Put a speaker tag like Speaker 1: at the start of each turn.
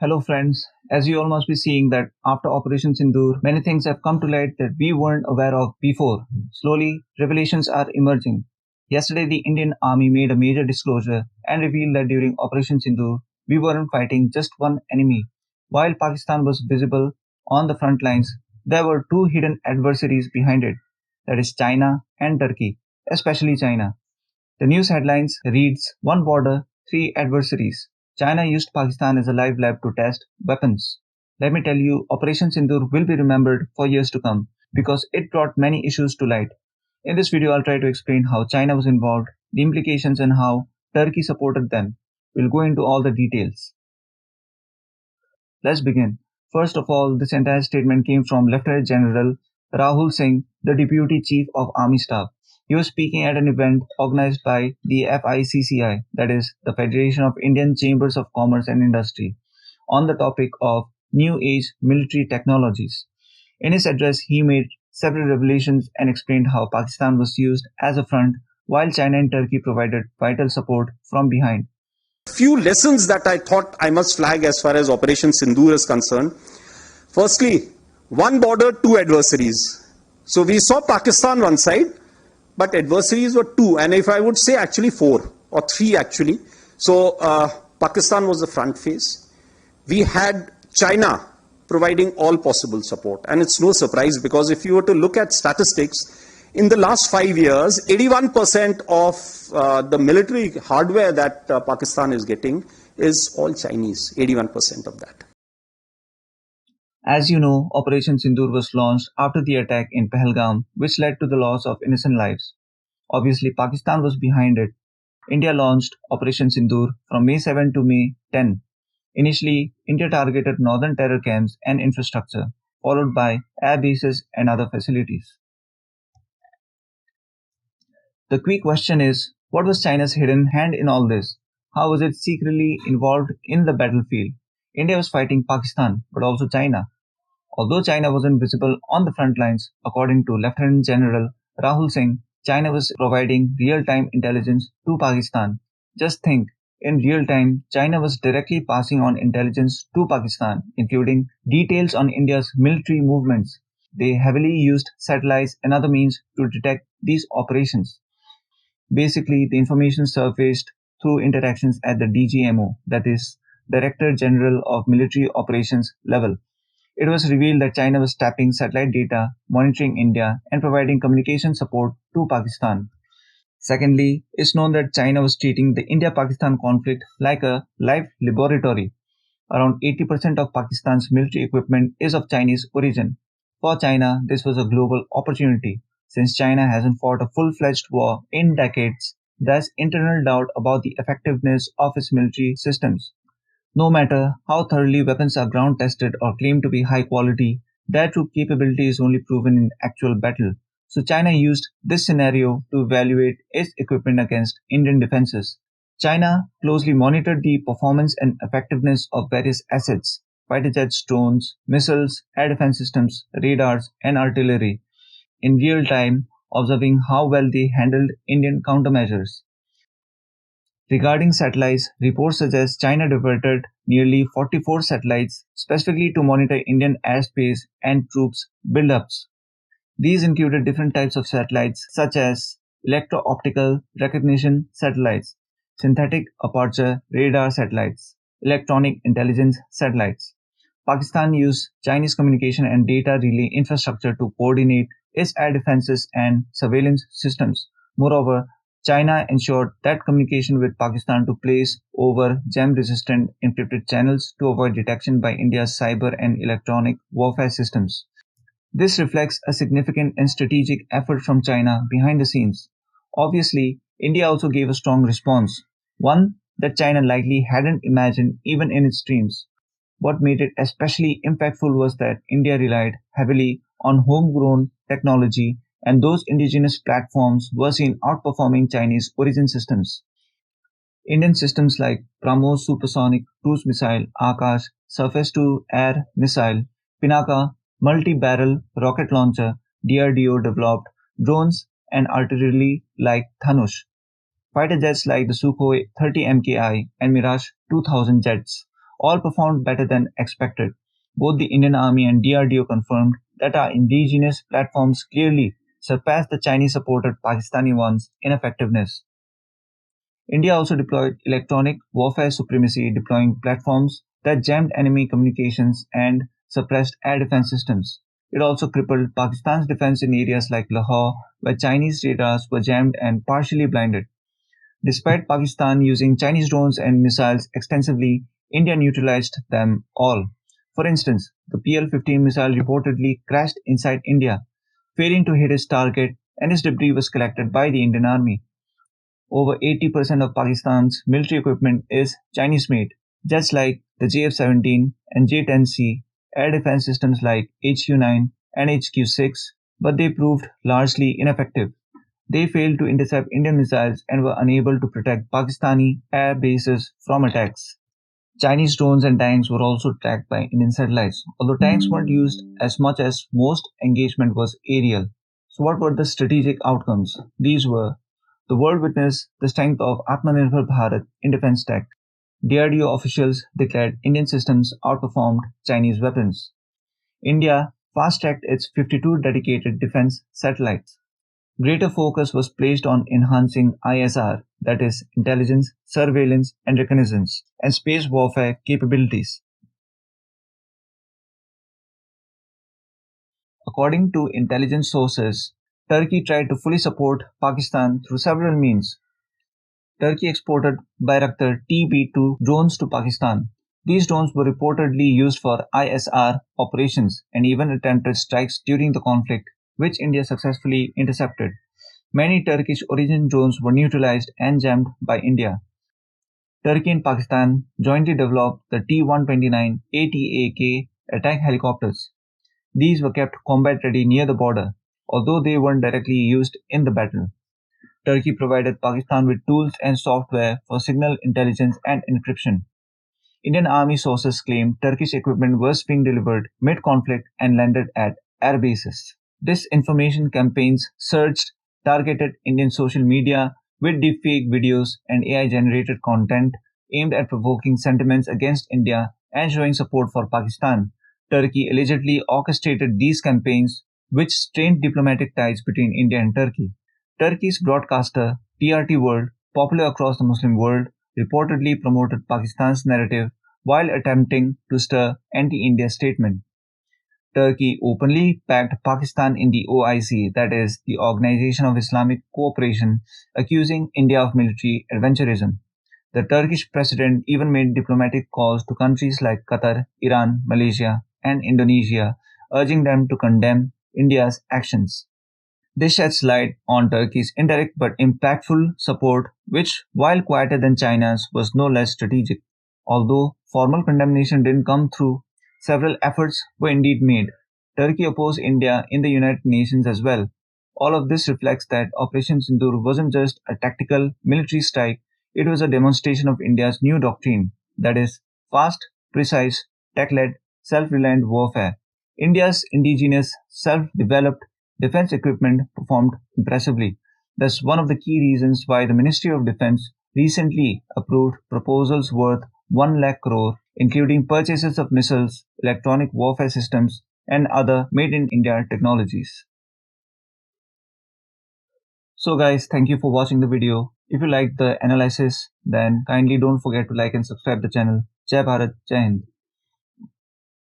Speaker 1: Hello friends, as you all must be seeing that after Operation Sindoor, many things have come to light that we weren't aware of before. Slowly, revelations are emerging. Yesterday, the Indian Army made a major disclosure and revealed that during Operation Sindoor, we weren't fighting just one enemy. While Pakistan was visible on the front lines, there were two hidden adversaries behind it, that is China and Turkey, especially China. The news headlines reads One border, three adversaries. China used Pakistan as a live lab to test weapons. Let me tell you, Operation Sindoor will be remembered for years to come because it brought many issues to light. In this video, I'll try to explain how China was involved, the implications, and how Turkey supported them. We'll go into all the details. Let's begin. First of all, this entire statement came from Lieutenant General Rahul Singh, the Deputy Chief of Army Staff. He was speaking at an event organized by the FICCI, that is, the Federation of Indian Chambers of Commerce and Industry, on the topic of New Age Military Technologies. In his address, he made several revelations and explained how Pakistan was used as a front while China and Turkey provided vital support from behind.
Speaker 2: Few lessons that I thought I must flag as far as Operation Sindoor is concerned. Firstly, one border, two adversaries. So we saw Pakistan one side, but adversaries were two, and if I would say actually four or three actually. So Pakistan was the front face. We had China providing all possible support, and it's no surprise because if you were to look at statistics, in the last 5 years, 81% of the military hardware that Pakistan is getting is all Chinese, 81% of that.
Speaker 1: As you know, Operation Sindoor was launched after the attack in Pahalgam, which led to the loss of innocent lives. Obviously, Pakistan was behind it. India launched Operation Sindoor from May 7 to May 10. Initially, India targeted northern terror camps and infrastructure, followed by air bases and other facilities. The quick question is, what was China's hidden hand in all this? How was it secretly involved in the battlefield? India was fighting Pakistan, but also China. Although China wasn't visible on the front lines, according to Lieutenant General Rahul Singh, China was providing real-time intelligence to Pakistan. Just think, in real time, China was directly passing on intelligence to Pakistan, including details on India's military movements. They heavily used satellites and other means to detect these operations. Basically, the information surfaced through interactions at the DGMO, that is, Director General of Military Operations level. It was revealed that China was tapping satellite data, monitoring India, and providing communication support to Pakistan. Secondly, it's known that China was treating the India-Pakistan conflict like a live laboratory. Around 80% of Pakistan's military equipment is of Chinese origin. For China, this was a global opportunity. Since China hasn't fought a full-fledged war in decades, there's internal doubt about the effectiveness of its military systems. No matter how thoroughly weapons are ground-tested or claimed to be high quality, their true capability is only proven in actual battle. So China used this scenario to evaluate its equipment against Indian defenses. China closely monitored the performance and effectiveness of various assets, fighter jets, drones, missiles, air defense systems, radars, and artillery, in real time, observing how well they handled Indian countermeasures. Regarding satellites, reports suggest China diverted nearly 44 satellites specifically to monitor Indian airspace and troops buildups. These included different types of satellites such as electro-optical recognition satellites, synthetic aperture radar satellites, electronic intelligence satellites. Pakistan used Chinese communication and data relay infrastructure to coordinate its air defenses and surveillance systems. Moreover, China ensured that communication with Pakistan took place over jam-resistant encrypted channels to avoid detection by India's cyber and electronic warfare systems. This reflects a significant and strategic effort from China behind the scenes. Obviously, India also gave a strong response, one that China likely hadn't imagined even in its dreams. What made it especially impactful was that India relied heavily on homegrown technology, and those indigenous platforms were seen outperforming Chinese origin systems. Indian systems like BrahMos supersonic cruise missile, Akash surface-to-air missile, Pinaka multi-barrel rocket launcher, DRDO developed drones and artillery like Dhanush, fighter jets like the Sukhoi 30 MKI and Mirage 2000 jets, all performed better than expected. Both the Indian Army and DRDO confirmed that our indigenous platforms clearly surpassed the Chinese supported Pakistani ones in effectiveness. India also deployed electronic warfare supremacy, deploying platforms that jammed enemy communications and suppressed air defense systems. It also crippled Pakistan's defense in areas like Lahore, where Chinese radars were jammed and partially blinded. Despite Pakistan using Chinese drones and missiles extensively, India neutralized them all. For instance, the PL-15 missile reportedly crashed inside India, failing to hit its target, and its debris was collected by the Indian Army. Over 80% of Pakistan's military equipment is Chinese made, jets like the JF-17 and J-10C, air defense systems like HQ-9 and HQ-6, but they proved largely ineffective. They failed to intercept Indian missiles and were unable to protect Pakistani air bases from attacks. Chinese drones and tanks were also tracked by Indian satellites, although tanks weren't used as much as most engagement was aerial. So what were the strategic outcomes? These were: the world witnessed the strength of Atmanirbhar Bharat in defense tech. DRDO officials declared Indian systems outperformed Chinese weapons. India fast-tracked its 52 dedicated defense satellites. Greater focus was placed on enhancing ISR, that is, intelligence, surveillance, and reconnaissance, and space warfare capabilities. According to intelligence sources, Turkey tried to fully support Pakistan through several means. Turkey exported Bayraktar TB2 drones to Pakistan. These drones were reportedly used for ISR operations and even attempted strikes during the conflict, which India successfully intercepted. Many Turkish origin drones were neutralized and jammed by India. Turkey and Pakistan jointly developed the T-129 ATAK attack helicopters. These were kept combat ready near the border, although they weren't directly used in the battle. Turkey provided Pakistan with tools and software for signal intelligence and encryption. Indian Army sources claim Turkish equipment was being delivered mid-conflict and landed at air bases. Disinformation campaigns surged, targeted Indian social media with deepfake videos and AI-generated content aimed at provoking sentiments against India and showing support for Pakistan. Turkey allegedly orchestrated these campaigns, which strained diplomatic ties between India and Turkey. Turkey's broadcaster, TRT World, popular across the Muslim world, reportedly promoted Pakistan's narrative while attempting to stir anti-India statement. Turkey openly backed Pakistan in the OIC, that is, the Organization of Islamic Cooperation, accusing India of military adventurism. The Turkish president even made diplomatic calls to countries like Qatar, Iran, Malaysia, and Indonesia, urging them to condemn India's actions. This sheds light on Turkey's indirect but impactful support, which, while quieter than China's, was no less strategic. Although formal condemnation didn't come through, several efforts were indeed made. Turkey opposed India in the United Nations as well. All of this reflects that Operation Sindoor wasn't just a tactical military strike, it was a demonstration of India's new doctrine, that is, fast, precise, tech-led, self-reliant warfare. India's indigenous, self-developed defense equipment performed impressively. That's one of the key reasons why the Ministry of Defense recently approved proposals worth 1 lakh crore, including purchases of missiles, electronic warfare systems, and other made in India technologies. So guys, thank you for watching the video. If you liked the analysis, then kindly don't forget to like and subscribe the channel. Jai Bharat, Jai Hind.